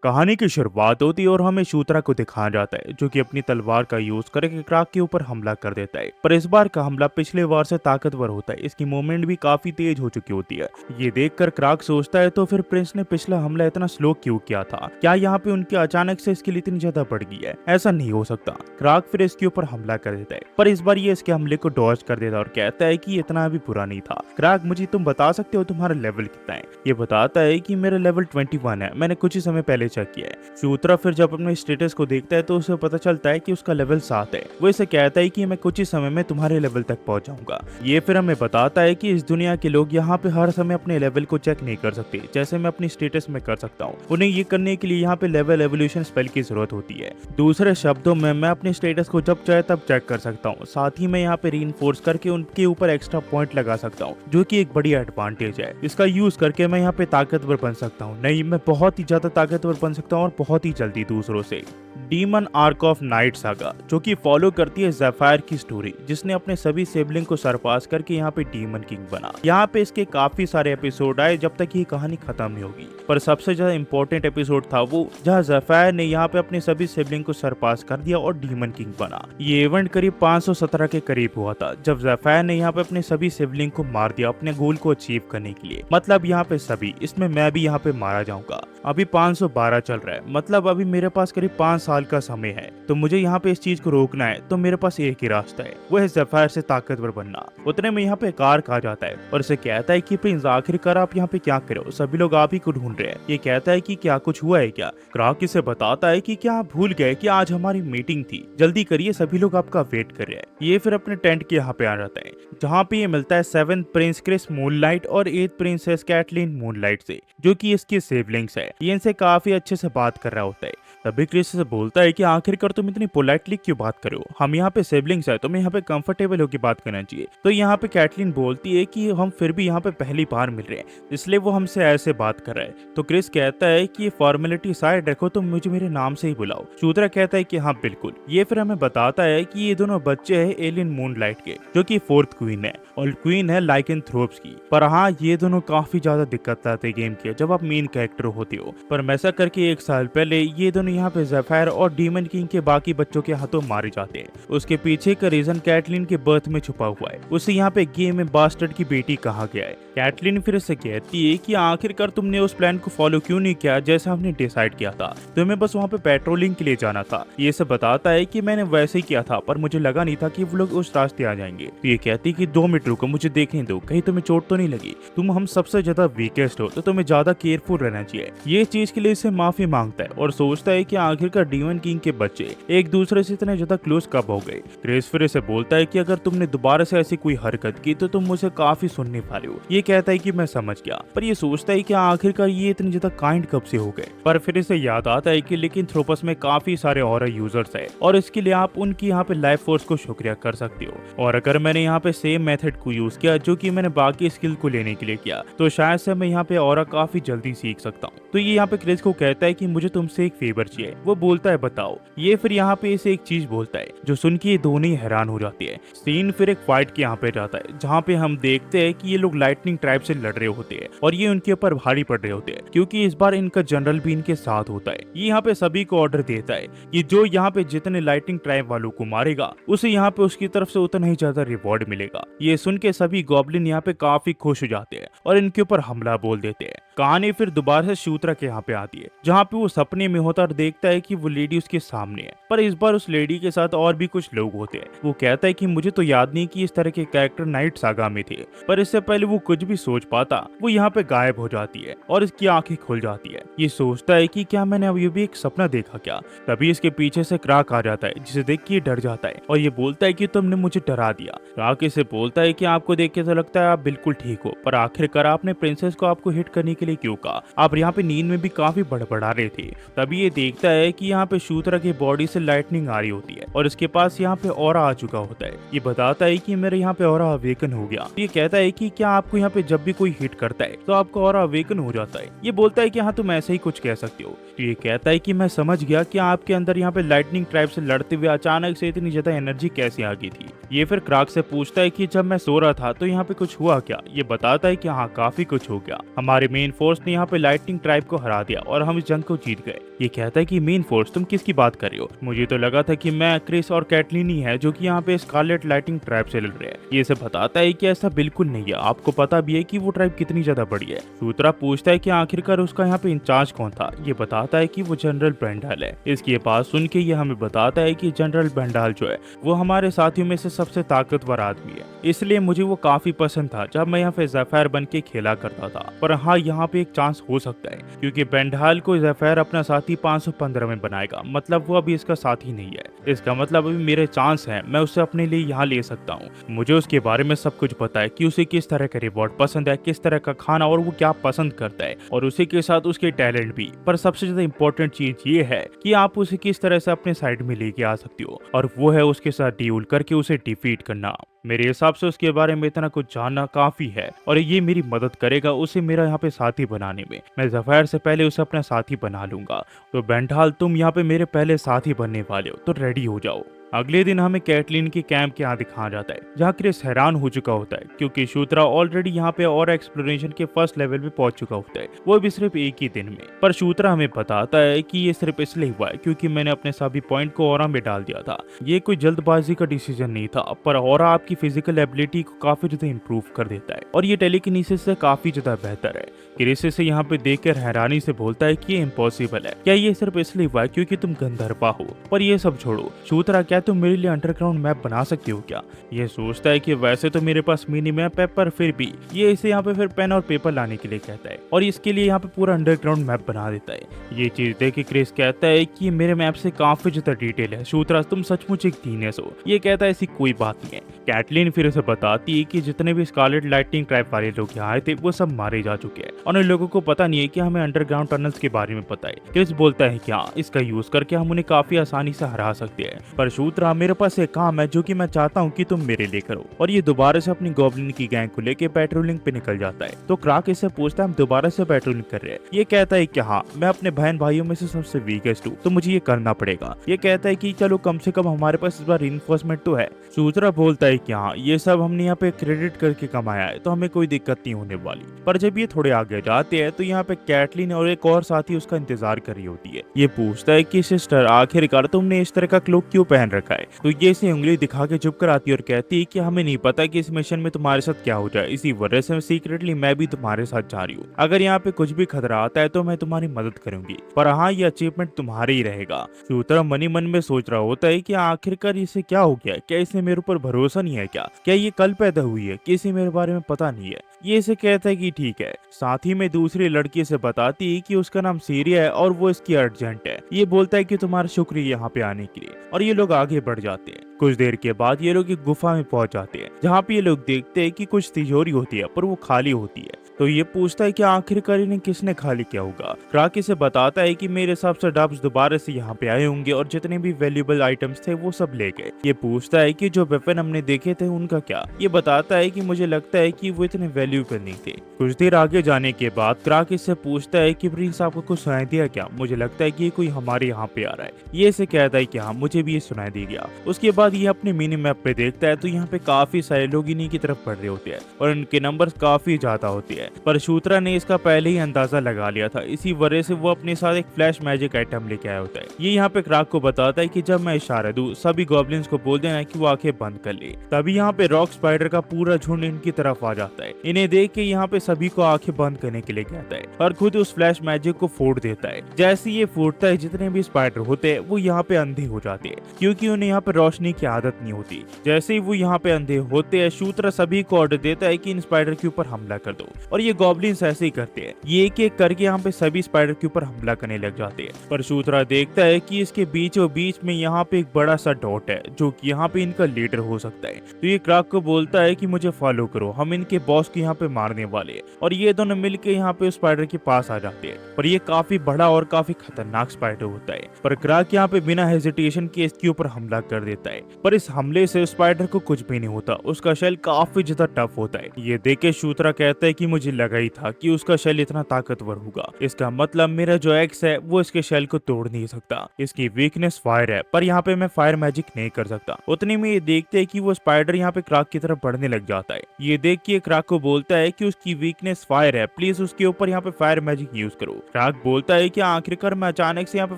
कहानी की शुरुआत होती है और हमें शूद्रा को दिखाया जाता है जो कि अपनी तलवार का यूज करके क्राक के ऊपर हमला कर देता है। पर इस बार का हमला पिछले बार से ताकतवर होता है। इसकी मूवमेंट भी काफी तेज हो चुकी होती है। ये देखकर क्राक सोचता है तो फिर प्रिंस ने पिछला हमला इतना स्लो क्यों किया था? क्या यहाँ पे उनकी अचानक से स्किल इतनी ज्यादा बढ़ गई है? ऐसा नहीं हो सकता। क्राक फिर इसके ऊपर हमला कर देता है, पर इस बार ये इसके हमले को डॉज कर देता है और कहता है कि इतना भी बुरा नहीं था। क्राक, मुझे तुम बता सकते हो तुम्हारा लेवल कितना है? ये बताता है कि मेरा लेवल 21 है, मैंने कुछ ही समय पहले चेक किया है। शूद्रा फिर जब अपने स्टेटस को देखता है तो उसे पता चलता है कि उसका लेवल 7 है। वो इसे कहता है कि मैं कुछ ही समय में तुम्हारे लेवल तक पहुंच जाऊंगा। ये फिर हमें बताता है कि इस दुनिया के लोग यहाँ पे हर समय अपने लेवल को चेक नहीं कर सकते जैसे मैं अपनी स्टेटस में कर सकता हूँ। उन्हें ये करने के लिए यहाँ पे लेवल एवोल्यूशन स्पेल की जरूरत होती है। दूसरे शब्दों में मैं अपने स्टेटस को जब चाहे तब चेक कर सकता हूँ। साथ ही मैं यहाँ पे रीइंफोर्स करके उनके ऊपर एक्स्ट्रा पॉइंट लगा सकता हूँ, जो कि एक बड़ी एडवांटेज है। इसका यूज करके मैं यहाँ पे ताकतवर बन सकता हूँ। नहीं, मैं बहुत ही ज्यादा ताकतवर बन सकता हूँ और बहुत ही जल्दी दूसरों से। Demon arc of night saga, जो कि फॉलो करती है ज़ेफायर की स्टोरी, जिसने अपने सभी सिबलिंग को सरपास करके यहाँ पे डीमन किंग बना। यहाँ पे इसके काफी सारे एपिसोड आए जब तक ये कहानी खत्म नहीं होगी, पर सबसे ज्यादा इंपॉर्टेंट एपिसोड था वो जहाँ ज़ेफायर ने यहाँ पे अपने सभी सिबलिंग को सरपास कर दिया और डीमन किंग बना। ये इवेंट करीब 517 के करीब हुआ था, जब ज़ेफायर ने यहाँ पे अपने सभी सिबलिंग को मार दिया अपने गोल को अचीव करने के लिए। मतलब यहाँ पे सभी, इसमें मैं भी यहाँ पे मारा जाऊंगा। अभी 512 चल रहा है, मतलब अभी मेरे पास करीब 5 साल का समय है। तो मुझे यहाँ पे इस चीज को रोकना है, तो मेरे पास एक ही रास्ता है, वो है ज़ेफायर से ताकतवर बनना। उतने में यहाँ पे कार्क आ जाता है और इसे कहता है कि प्रिंस, आखिरकार आप यहाँ पे क्या कर रहे हो? सभी लोग आप ही को ढूंढ रहे हैं। ये कहता है कि क्या कुछ हुआ है क्या? क्राक इसे बताता है कि क्या आप भूल गए कि आज हमारी मीटिंग थी, जल्दी करिए, सभी लोग आपका वेट कर रहे हैं। ये फिर अपने टेंट के यहाँ पे आ जाता है, जहाँ पे ये मिलता है 7th प्रिंस क्रिस मूनलाइट और 8th प्रिंसेस कैटलिन मूनलाइट से, जो कि इसकी सिबलिंग्स है। ये इनसे काफी अच्छे से बात कर रहा होता है। तभी क्रिस से बोलता है कि आखिरकार तुम इतनी पोलाइटली क्यों बात कर रहे हो? हम यहाँ पे सिबलिंग्स है, तुम्हें यहाँ पे कंफर्टेबल होकर बात करना चाहिए। तो यहाँ पे कैटलिन बोलती है कि हम फिर भी यहाँ पे पहली बार मिल रहे हैं, इसलिए वो हमसे ऐसे बात कर रहा है। तो क्रिस कहता है कि ये फॉर्मेलिटी साइड रखो, तुम मुझे मेरे नाम से ही बुलाओ। शूद्रा कहता है कि हाँ बिल्कुल। ये फिर हमें बताता है कि ये दोनों बच्चे हैं एलियन मूनलाइट के, जो कि 4th क्वीन है और क्वीन है लाइकेनथ्रोप्स की। पर हाँ, ये दोनों काफी ज्यादा दिक्कत लाते गेम के जब आप मेन कैरेक्टर होते हो। पर वैसा करके 1 साल पहले ये दोनों यहाँ पे ज़ेफायर और डीमन किंग के बाकी बच्चों के हाथों मारे जाते हैं। उसके पीछे का रीजन कैटलिन के बर्थ में छुपा हुआ है। उसे यहाँ पे गेम में बास्टर्ड की बेटी कहा गया है। कैटलिन फिर से कहती है कि आखिरकार तुमने उस प्लान को फॉलो क्यों नहीं किया जैसा हमने डिसाइड किया था? तुम्हें बस वहाँ पे पेट्रोलिंग के लिए जाना था। ये सब बताता है कि मैंने वैसे ही किया था, पर मुझे लगा नहीं था कि वो लोग उस रास्ते आ जाएंगे। तो ये कहती कि 2 मिनट रुको, मुझे देखने दो, कहीं तुम्हें चोट तो नहीं लगी? तुम हम सबसे ज्यादा वीकेस्ट हो, तो तुम्हें ज्यादा केयरफुल रहना चाहिए। ये चीज के लिए इसे माफी मांगता है और सोचता है कि आखिरकार डीमन किंग के बच्चे एक दूसरे से इतने ज्यादा क्लोज कब हो गए। क्रिस फिर से बोलता है कि अगर तुमने दोबारा से ऐसी कोई हरकत की तो तुम मुझे काफी सुनने वाले हो। ये कहता है कि मैं समझ गया, पर ये सोचता है कि आखिरकार ये इतने ज्यादा काइंड कब से हो गए। पर फिर इसे याद आता है कि लेकिन थ्रोपस में काफी सारे और यूजर्स है और इसके लिए आप उनकी यहाँ पे लाइफ फोर्स को शुक्रिया कर सकते हो। और अगर मैंने यहाँ पे सेम मेथड को यूज किया जो कि मैंने बाकी स्किल को लेने के लिए किया, तो शायद से मैं यहाँ पे और काफी जल्दी सीख सकता हूँ। तो ये यहाँ पे क्रिस को कहता है कि मुझे तुमसे एक फेवर चाहिए। वो बोलता है बताओ। ये फिर यहाँ पे इसे एक चीज बोलता है जो सुन के ये दोनों ही हैरान हो जाती है। सीन फिर एक फाइट के यहाँ पे जाता है, जहाँ पे हम देखते हैं कि ये लोग लाइटनिंग ट्राइब से लड़ रहे होते हैं और ये उनके ऊपर भारी पड़ रहे होते हैं, क्योंकि इस बार इनका जनरल भी इनके साथ होता है। ये यहाँ पे सभी को ऑर्डर देता है कि जो यहाँ पे जितने लाइटनिंग ट्राइब वालों को मारेगा उसे यहाँ पे उसकी तरफ से उतना ही ज्यादा रिवॉर्ड मिलेगा। ये सुन के सभी गॉब्लिन यहाँ पे काफी खुश हो जाते हैं और इनके ऊपर हमला बोल देते हैं। कहानी फिर दोबारा से शूद्रा के यहाँ पे आती है, जहाँ पे वो सपने में होता और देखता है कि वो लेडी उसके सामने है, पर इस बार उस लेडी के साथ और भी कुछ लोग होते हैं। वो कहता है कि मुझे तो याद नहीं कि इस तरह के कैरेक्टर नाइट सागा में थे। पर इससे पहले वो कुछ भी सोच पाता, वो यहाँ पे गायब हो जाती है और इसकी आंखें खुल जाती है। ये सोचता है कि क्या मैंने अभी भी एक सपना देखा क्या? तभी इसके पीछे से क्राक आ जाता है, जिसे देख के डर जाता है और ये बोलता है कि तुमने मुझे डरा दिया। क्राक इसे बोलता है कि आपको देख के तो लगता है आप बिल्कुल ठीक हो, पर आखिरकार आपने प्रिंसेस को आपको हिट करने के लिए क्यों कहा? आप यहाँ पे नींद में भी काफी बड़बड़ा रहे थे। तभी ये देखता है कि यहाँ पे शूद्रा की बॉडी से लाइटनिंग आ रही होती है और इसके पास यहाँ पे ऑरा आ चुका होता है। ये बताता है कि मेरे यहाँ पे ऑरा अवेकन हो गया। ये कहता है कि क्या आपको यहाँ पे जब भी कोई हिट करता है तो आपको ऑरा अवेकन हो जाता है? ये बोलता है कि हाँ, तुम ऐसे ही कुछ कह सकते हो। तो ये कहता है कि मैं समझ गया कि आपके अंदर यहाँ पे लाइटनिंग ट्राइब से लड़ते हुए अचानक से इतनी ज्यादा एनर्जी कैसे आ गई थी। ये फिर क्राक से पूछता है कि जब मैं सो रहा था तो यहाँ पे कुछ हुआ क्या। ये बताता है कि हाँ काफी कुछ हो गया, हमारे मेन फोर्स ने यहाँ पे लाइटनिंग ट्राइब को हरा दिया और हम इस जंग को जीत गए। ये कहता है कि मेन फोर्स, तुम किसकी बात कर रहे हो? मुझे तो लगा था कि मैं, क्रिस और कैटलिन ही है जो कि यहाँ पे स्कारलेट लाइटनिंग ट्राइब से लड़ रहे हैं। ये सब बताता है कि ऐसा बिल्कुल नहीं है, आपको पता भी है कि वो ट्राइब कितनी ज्यादा बड़ी है। सूत्रा पूछता है कि आखिरकार उसका यहाँ पे इंचार्ज कौन था। ये बताता है कि वो जनरल बेंडाल है। इसकी बात सुन के ये हमें बताता है कि जनरल बेंडाल जो है वो हमारे साथियों में से सबसे ताकतवर आदमी है, इसलिए मुझे वो काफी पसंद था जब मैं यहाँ पे ज़फैर बन के खेला करता था। पर हाँ, यहाँ पे एक चांस हो सकता है क्योंकि बेंडाल को ज़फैर अपना साथी 515 में बनाएगा, मतलब वो अभी इसका साथी नहीं है। इसका मतलब अभी मेरे चांस है, मैं उसे अपने लिए यहाँ ले सकता हूँ। मुझे उसके बारे में सब कुछ पता है कि उसे किस तरह का रिवॉर्ड पसंद है, किस तरह का खाना और वो क्या पसंद करता है, और उसी के साथ उसके टैलेंट भी। पर सबसे ज्यादा इंपॉर्टेंट चीज ये है कि आप उसे किस तरह से अपने साइड में लेके आ सकते हो, और वो है उसके साथ डील करके उसे डिफीट करना। मेरे हिसाब से उसके बारे में इतना कुछ जानना काफी है और ये मेरी मदद करेगा उसे मेरा यहाँ पे साथी बनाने में। मैं ज़फैर से पहले उसे अपना साथी बना लूंगा। तो बेंडाल, तुम यहाँ पे मेरे पहले साथी बनने वाले हो, तो रेडी हो जाओ। अगले दिन हमें कैटलिन के कैंप के यहाँ दिखाया जाता है जहाँ क्रिस हैरान हो चुका होता है क्योंकि शूत्रा ऑलरेडी यहाँ पे और एक्सप्लोरेशन के फर्स्ट लेवल पे पहुंच चुका होता है, वो भी सिर्फ एक ही दिन में। पर शूत्रा हमें बताता है कि ये सिर्फ इसलिए हुआ है क्योंकि मैंने अपने सभी पॉइंट को ऑरा में डाल दिया था। ये कोई जल्दबाजी का डिसीजन नहीं था, पर ऑरा आपकी फिजिकल एबिलिटी को काफी ज्यादा इम्प्रूव कर देता है और ये टेलीकिनेसिस से काफी ज्यादा बेहतर है। क्रिस इसे यहाँ पे देखकर हैरानी से बोलता है कि ये इम्पॉसिबल है, क्या ये सिर्फ इसलिए हुआ है क्योंकि तुम गंधर्वा हो? पर ये सब छोड़ो शूत्रा, क्या तुम मेरे लिए अंडरग्राउंड मैप बना सकते हो क्या? ये सोचता है कि वैसे तो मेरे पास मिनी मैप है, पर फिर भी ये इसे यहाँ पे फिर पेन और पेपर लाने के लिए कहता है और इसके लिए यहाँ पे पूरा अंडरग्राउंड मैप बना देता है। ये चीज देख के क्रिस कहता है कि मेरे मैप से काफी ज्यादा डिटेल है शूत्रा, तुम सचमुच एक जीनियस हो। ये कहता है ऐसी कोई बात नहीं है। कैटलिन फिर उसे बताती है कि जितने भी स्कारलेट लाइटनिंग ट्राइब वाले लोग यहाँ आए थे वो सब मारे जा चुके हैं और उन लोगों को पता नहीं है कि हमें अंडरग्राउंड टनल्स के बारे में पता है। क्रिस बोलता है कि हाँ, इसका यूज करके हम उन्हें काफी आसानी से हरा सकते हैं। पर शूत्रा, मेरे पास एक काम है जो कि मैं चाहता हूँ कि तुम मेरे लिए करो। और ये दोबारा से अपनी गॉब्लिन की गैंग को लेके पेट्रोलिंग पे निकल जाता है। तो क्राक इससे पूछता है हम दोबारा से पेट्रोलिंग कर रहे हैं? ये कहता है कि हाँ, मैं अपने बहन भाइयों में से सबसे वीकेस्ट हूँ तो मुझे ये करना पड़ेगा। ये कहता है कि चलो कम से कम हमारे पास इस बार रिइंफोर्समेंट तो है। शूत्रा बोलता है कि हाँ, ये सब हमने यहाँ पे क्रेडिट करके कमाया है तो हमें कोई दिक्कत नहीं होने वाली। पर जब ये थोड़े आगे जाते हैं तो यहाँ पे कैटलिन और एक और साथी उसका इंतजार कर रही होती है। ये पूछता है कि सिस्टर, आखिरकार तुमने इस तरह का क्लोक क्यों पहन रखा है? तो ये इसे उंगली दिखा के चुप कर आती है और कहती है कि हमें नहीं पता कि इस मिशन में तुम्हारे साथ क्या हो जाए, इसी वजह से सीक्रेटली मैं भी तुम्हारे साथ जा रही हूँ। अगर यहाँ पे कुछ भी खतरा आता है तो मैं तुम्हारी मदद करूंगी, पर हाँ, ये अचीवमेंट तुम्हारे ही रहेगा। शूत्रा मनी मन में सोच रहा होता है कि आखिरकार इसे क्या हो गया, क्या इसे मेरे ऊपर भरोसा नहीं है? क्या ये कल पैदा हुई है? किसी मेरे बारे में पता नहीं है? ये इसे कहता है कि ठीक है। साथ ही में दूसरी लड़की से बताती है कि उसका नाम सीरिया है और वो इसकी अर्जेंट है। ये बोलता है कि तुम्हारा शुक्रिया यहाँ पे आने के लिए, और ये लोग आगे बढ़ जाते हैं। कुछ देर के बाद ये लोग एक गुफा में पहुंच जाते हैं जहाँ पे ये लोग देखते हैं कि कुछ तिजोरी होती है पर वो खाली होती है। तो ये पूछता है कि आखिरकार इन्हें किसने खाली किया होगा। क्राक इसे बताता है कि मेरे हिसाब से डब्स दोबारा से यहाँ पे आए होंगे और जितने भी वैल्यूएबल आइटम्स थे वो सब ले गए। ये पूछता है कि जो वेपन हमने देखे थे उनका क्या? ये बताता है कि मुझे लगता है कि वो इतने वैल्यूएबल नहीं थे। कुछ देर आगे जाने के बाद क्राक इससे पूछता है कि प्रिंस, आपको कुछ सुनाई दिया क्या? मुझे लगता है कि कोई हमारे यहाँ पे आ रहा है। ये इसे कहता है कि हाँ, मुझे भी ये सुनाई दे गया। उसके बाद ये अपने मिनी मैप पे देखता है तो यहाँ पे काफी सारे लोग इन्हीं की तरफ बढ़ रहे होते हैं और इनके नंबर काफी ज्यादा होते हैं। पर शूत्रा ने इसका पहले ही अंदाजा लगा लिया था, इसी वजह से वो अपने साथ एक फ्लैश मैजिक आइटम लेके आया होता है। ये यहाँ पे क्राक को बताता है कि जब मैं इशारा दूं सभी गॉब्लिन्स को बोल देना कि वो आंखें बंद कर ले। तभी यहाँ पे रॉक स्पाइडर का पूरा झुंड इनकी तरफ आ जाता है। इन्हें देख के यहाँ पे सभी को आंखें बंद करने के लिए कहता है और खुद उस फ्लैश मैजिक को फोड़ देता है। जैसे ये फूटता है जितने भी स्पाइडर होते हैं वो यहाँ पे अंधे हो जाते हैं क्योंकि उन्हें यहाँ पे रोशनी की आदत नहीं होती। जैसे ही वो यहाँ पे अंधे होते हैं, शूत्रा सभी को ऑर्डर देता है कि इन स्पाइडर के ऊपर हमला कर दो और ये गॉब्लिन्स ऐसे ही करते हैं। ये एक एक करके यहाँ पे सभी स्पाइडर के ऊपर हमला करने लग जाते हैं। पर शूत्रा देखता है कि इसके बीचों बीच में यहाँ पे एक बड़ा सा डॉट है जो कि यहाँ पे इनका लीडर हो सकता है। तो ये क्राक को बोलता है कि मुझे फॉलो करो, हम इनके बॉस को यहाँ पे मारने वाले हैं। और ये दोनों मिलके यहाँ पे स्पाइडर के पास आ जाते हैं। पर ये काफी बड़ा और काफी खतरनाक स्पाइडर होता है। पर क्राक यहाँ पे बिना हेजिटेशन के इसके ऊपर हमला कर देता है। पर इस हमले से स्पाइडर को कुछ भी नहीं होता, उसका शेल काफी ज्यादा टफ होता है। ये देख के शूत्रा कहता है कि मुझे मुझे लगा ही था कि उसका शेल इतना ताकतवर होगा। इसका मतलब मेरा जो एक्स है वो इसके शेल को तोड़ नहीं सकता। इसकी वीकनेस फायर है, पर यहाँ पे मैं फायर मैजिक नहीं कर सकता। उतने में ये देखते हैं कि वो स्पाइडर यहाँ पे क्राक की तरफ बढ़ने लग जाता है। ये देख के क्राक को बोलता है कि उसकी वीकनेस फायर है, प्लीज उसके ऊपर यहाँ पे फायर मैजिक यूज करो। क्राक बोलता है कि आखिरकार मैं अचानक से यहाँ पे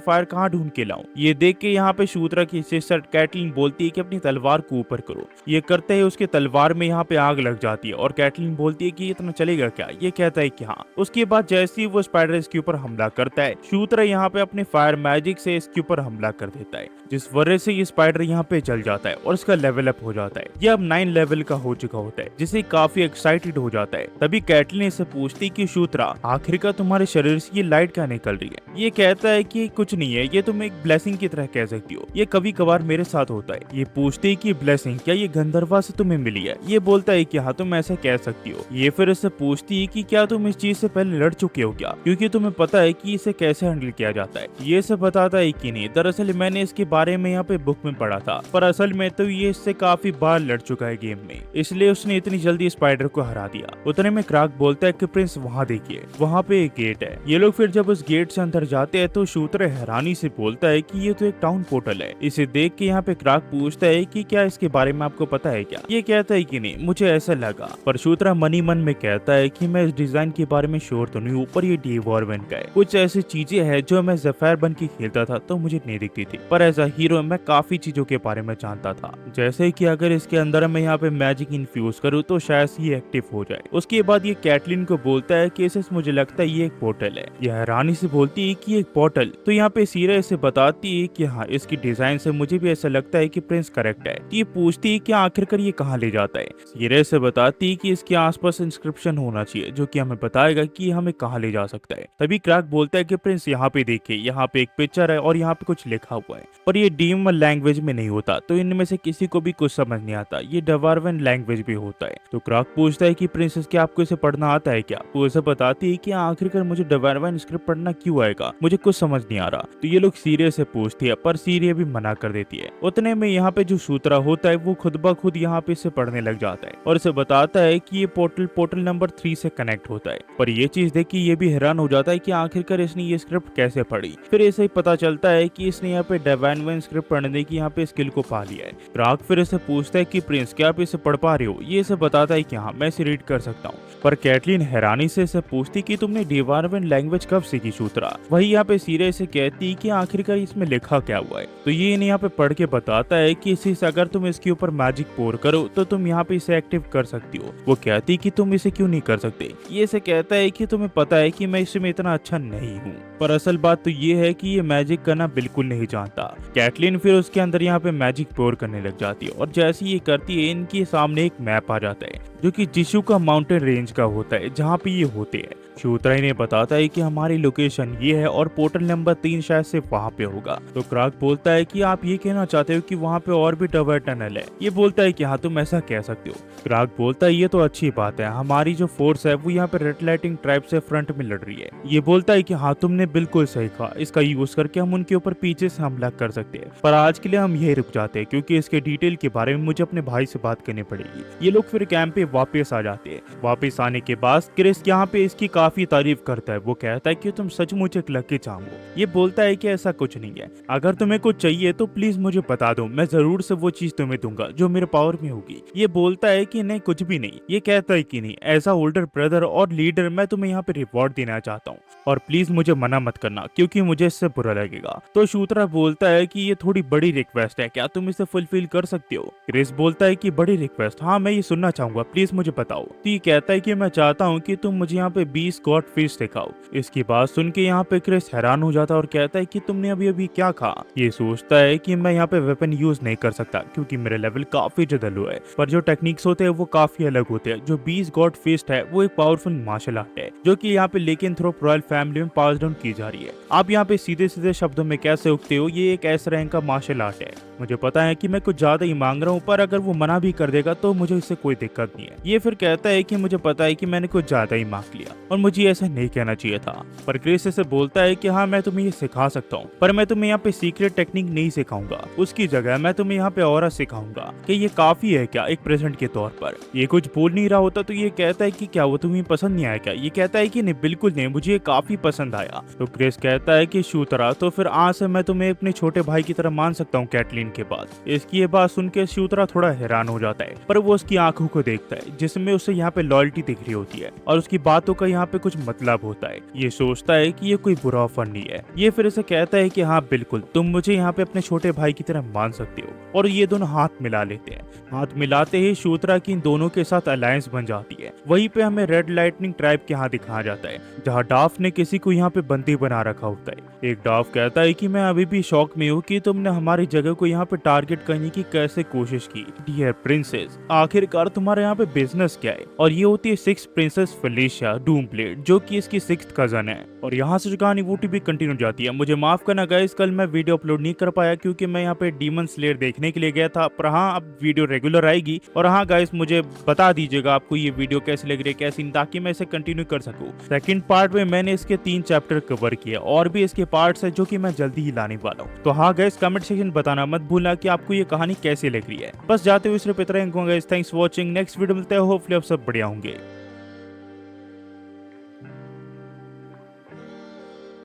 फायर कहाँ ढूंढ के लाऊं। ये देख के यहाँ पे शूद्रा की सिस्टर कैटलिन बोलती है कि अपनी तलवार को ऊपर करो। ये करते ही उसके तलवार में यहाँ पे आग लग जाती है और कैटलिन बोलती है कि इतना चलेगा क्या। ये कहता है कि हाँ। उसके बाद जैसे ही वो स्पाइडर इसके ऊपर हमला करता है, शूद्रा यहाँ पे अपने फायर मैजिक से इसके ऊपर हमला कर देता है, जिस वजह से ये स्पाइडर यहाँ पे जल जाता है और इसका लेवल अप हो जाता है। ये अब 9 लेवल का हो चुका होता है, जिसे काफी एक्साइटेड हो जाता है। तभी कैटलिन इससे पूछती कि शूद्रा आखिरकार तुम्हारे शरीर से ये लाइट क्या निकल रही है। ये कहता है कि कुछ नहीं है, ये तुम एक ब्लेसिंग की तरह कह सकती हो, ये कभी कभार मेरे साथ होता है। ये पूछती कि ब्लेसिंग क्या ये गंधर्वा से तुम्हें मिली है। ये बोलता है कि हाँ तुम ऐसा कह सकती हो। ये फिर इससे पूछती है कि क्या तुम इस चीज से पहले लड़ चुके हो क्या, क्योंकि तुम्हें पता है कि इसे कैसे हैंडल किया जाता है। ये सब बताता है कि नहीं, दरअसल मैंने इसके बारे में यहाँ पे बुक में पढ़ा था, पर असल में तो ये इससे काफी बार लड़ चुका है गेम में, इसलिए उसने इतनी जल्दी स्पाइडर को हरा दिया। उतने में क्राक बोलता है कि प्रिंस वहाँ देखिए, वहाँ पे एक गेट है। ये लोग फिर जब उस गेट से अंदर जाते हैं तो शूद्रा हैरानी से बोलता है कि ये तो एक टाउन पोर्टल है। इसे देख के यहाँ पे क्राक पूछता है कि क्या इसके बारे में आपको पता है क्या। ये कहता है कि नहीं, मुझे ऐसा लगा, पर शूद्रा मनी मन में कहता है कि मैं इस डिजाइन के बारे में श्योर तो नहीं हूँ, पर ये डेवॉर्वन का है। कुछ ऐसी चीजें हैं जो मैं ज़फायर बन के खेलता था तो मुझे नहीं दिखती थी, पर एज अ हीरो मैं काफी चीजों के बारे में जानता था, जैसे कि अगर इसके अंदर मैं यहाँ पे मैजिक इन्फ्यूज करूँ तो शायद ये एक्टिव हो जाए। उसके बाद ये कैटलिन को बोलता है कि इसे मुझे लगता है ये एक पोर्टल है। यह हैरानी से बोलती है कि एक पोर्टल, तो यहाँ पे सीरा इसे बताती है कि हाँ इसकी डिजाइन से मुझे भी ऐसा लगता है कि प्रिंस करेक्ट है। ये पूछती है कि आखिरकार ये कहाँ ले जाता है। सीरा इसे बताती है कि इसके आसपास इंस्क्रिप्शन होना चाहिए जो कि हमें बताएगा कि हमें कहाँ ले जा सकता है। तभी क्राक बोलता है कि प्रिंस यहाँ पे देखिए, यहाँ पे एक पिक्चर है और यहाँ पे कुछ लिखा हुआ है, पर ये डीमन लैंग्वेज में नहीं होता, तो इनमें से किसी को भी कुछ समझ नहीं आता। ये डेवॉर्वन लैंग्वेज भी होता है। तो क्राक पूछता है कि प्रिंसेस क्या आपको इसे पढ़ना आता है क्या। वो उसे बताती है कि आखिरकार मुझे डेवॉर्वन स्क्रिप्ट पढ़ना क्यों आएगा, मुझे कुछ समझ नहीं आ रहा। तो ये लोग सीरिया से पूछती है, पर सीरिया भी मना कर देती है। उतने में यहाँ पे जो शूद्रा होता है वो खुद ब खुद यहाँ पे इसे पढ़ने लग जाता है और इसे बताता है कि ये पोर्टल नंबर 3 से कनेक्ट होता है। पर ये चीज देख के ये भी हैरान हो जाता है कि आखिरकार इसने ये स्क्रिप्ट कैसे पढ़ी। फिर इसे पता चलता है कि इसने यहाँ पे डेवॉर्वन स्क्रिप्ट पढ़ने की यहाँ पे स्किल को पा लिया है। क्राक फिर इसे पूछता है कि प्रिंस क्या आप इसे पढ़ पा रहे हो। ये इसे बताता है कि हाँ मैं इसे रीड कर सकता हूँ। पर कैटलिन हैरानी से इसे पूछती कि तुमने डेवॉर्वन लैंग्वेज कब सीखी शूद्रा। वही यहाँ पे सीरिया से कहती कि आखिरकार इसमें लिखा क्या हुआ है। तो ये इन्हें यहाँ पे पढ़ के बताता है कि इसी से अगर तुम इसके ऊपर मैजिक पोर करो तो तुम यहाँ पे इसे एक्टिव कर सकती हो। वो कहती कि तुम इसे क्यों नहीं कर सकते। ये इसे कहता है कि तुम्हें पता है कि मैं इसमें इतना अच्छा नहीं हूँ, पर असल बात तो ये है कि ये मैजिक करना बिल्कुल नहीं जानता। कैटलिन फिर उसके अंदर यहाँ पे मैजिक पोर करने लग जाती है और जैसे ये करती है इनके सामने एक मैप आ जाता है जो कि जिशु का माउंटेन रेंज का होता है जहाँ पे ये होते हैं। शूद्रा इन्हें बताता है कि हमारी लोकेशन ये है और पोर्टल नंबर 3 शायद से वहाँ पे होगा। तो क्राक बोलता है कि आप ये कहना चाहते हो कि वहाँ पे और भी टवर टनल है। ये बोलता है कि हाँ तुम ऐसा कह सकते हो। क्राक बोलता है ये तो अच्छी बात है, हमारी जो फोर्स है वो यहाँ पे रेड लाइटिंग ट्राइब से फ्रंट में लड़ रही है। ये बोलता है कि हाँ तुमने बिल्कुल सही कहा, इसका यूज करके हम उनके ऊपर पीछे से हमला कर सकते हैं। पर आज के लिए हम यही रुक जाते हैं क्योंकि इसके डिटेल के बारे में मुझे अपने भाई से बात करनी पड़ेगी। ये लोग फिर कैंप पे वापस आ जाते हैं। वापस आने के बाद क्रिस यहाँ पे इसकी काफी तारीफ करता है। वो कहता है कि तुम सचमुच एक लकी चार्म हो। ये बोलता है कि ऐसा कुछ नहीं है, अगर तुम्हें कुछ चाहिए तो प्लीज मुझे बता दो, मैं जरूर से वो चीज तुम्हें दूंगा जो मेरे पावर में होगी। ये बोलता है कि नहीं कुछ भी नहीं। ये कहता है कि नहीं, एज अ ओल्डर ब्रदर और लीडर मैं तुम्हें यहाँ पे रिवॉर्ड देना चाहता हूँ और प्लीज मुझे मना मत करना क्योंकि मुझे इससे बुरा लगेगा। तो शूद्रा बोलता है कि ये थोड़ी बड़ी रिक्वेस्ट है, क्या तुम इसे फुलफिल कर सकते हो। क्रिस बोलता है कि बड़ी रिक्वेस्ट, हाँ मैं ये सुनना चाहूंगा, प्लीज मुझे बताओ। तो ये कहता है कि मैं चाहता हूँ कि तुम मुझे यहाँ पे 20 गॉड फिश दिखाओ। इसकी बात सुन के यहाँ पे क्रिस हैरान हो जाता है और कहता है कि तुमने अभी अभी क्या कहा। ये सोचता है कि मैं यहाँ पे वेपन यूज नहीं कर सकता क्योंकि मेरा लेवल काफी ज्यादा लो है, पर जो टेक्निक्स होते हैं वो काफी अलग होते हैं। जो 20 गॉड फिस्ट है वो एक पावरफुल मार्शल आर्ट है जो कि यहाँ पे लेकिन थ्रो रॉयल फैमिली में पास डाउन की जा रही है। आप यहाँ पे सीधे सीधे शब्दों में कह सकते हो ये एक ऐसा रैंक का मार्शल आर्ट है। मुझे पता है कि मैं कुछ ज्यादा ही मांग रहा हूँ, पर अगर वो मना भी कर देगा तो मुझे इससे कोई दिक्कत नहीं है। ये फिर कहता है कि मुझे पता है कि मैंने कुछ ज्यादा ही मांग लिया और मुझे ऐसा नहीं कहना चाहिए था। पर क्रिस इसे बोलता है कि हाँ मैं तुम्हें ये सिखा सकता हूँ, पर मैं तुम्हें यहाँ पे सीक्रेट टेक्निक नहीं सिखाऊंगा, उसकी जगह मैं तुम्हें यहाँ पे और सिखाऊंगा कि ये काफी है क्या एक प्रेजेंट के तौर पर। ये कुछ बोल नहीं रहा होता तो ये कहता है कि क्या वो तुम्हें पसंद नहीं आया क्या? ये कहता है कि नहीं बिल्कुल नहीं, मुझे ये काफी पसंद आया। तो क्रिस कहता है कि शूतरा तो फिर आज से मैं तुम्हें अपने छोटे भाई की तरह मान सकता हूँ कैटलीन के बाद। इसकी ये बात सुन के शूतरा थोड़ा हैरान हो जाता है, पर वो उसकी आंखों को देखता है जिसमें उसे यहाँ पे लॉयल्टी दिख रही होती है और उसकी बातों का यहाँ पे कुछ मतलब होता है। ये सोचता है कि ये कोई बुरा ऑफर नहीं है। ये फिर इसे कहता है कि हाँ बिल्कुल तुम मुझे यहाँ पे अपने छोटे भाई की तरह मान सकते हो, और ये दोनों हाथ मिला लेते हैं। हाथ मिलाते ही शूतरा की इन दोनों के साथ अलायंस बन जाती है। वहीं पे हमें रेड लाइटनिंग ट्राइब के यहाँ दिखाया जाता है जहाँ डाफ ने किसी को यहाँ पे बंदी बना रखा होता है। एक डाफ कहता है कि मैं अभी भी शौक में हूँ कि तुमने हमारी जगह को यहाँ पे टारगेट करने की कैसे कोशिश की। डियर प्रिंसेस, आखिरकार तुम्हारे यहाँ पे बिजनेस क्या है? और ये होती है सिक्स प्रिंसेस फेलिशिया डूमब्लेड, जो कि इसकी सिक्स्थ कजन है। और यहाँ से जो कहानी वो भी कंटिन्यू जाती है। मुझे माफ करना गाइस, कल मैं वीडियो अपलोड नहीं कर पाया क्योंकि मैं यहाँ पे डीमन स्लेयर देखने के लिए गया था। पर हाँ अब वीडियो रेगुलर आएगी। और हाँ गाइस मुझे बता दीजिएगा आपको ये वीडियो कैसी लग रही है, कैसी नहीं, ताकि मैं इसे कंटिन्यू कर सकूँ। सेकंड पार्ट में मैंने इसके 3 चैप्टर कवर किए और भी इसके पार्ट्स है जो कि मैं जल्दी ही लाने वाला हूँ। तो हाँ गाइस कमेंट सेक्शन बताना मत भूलना कि आपको ये कहानी कैसी लग रही है। बस जाते हुए सिर्फ इतना ही guys, thanks for watching. Next video मिलते हैं, होपफुली आप सब बढ़िया होंगे।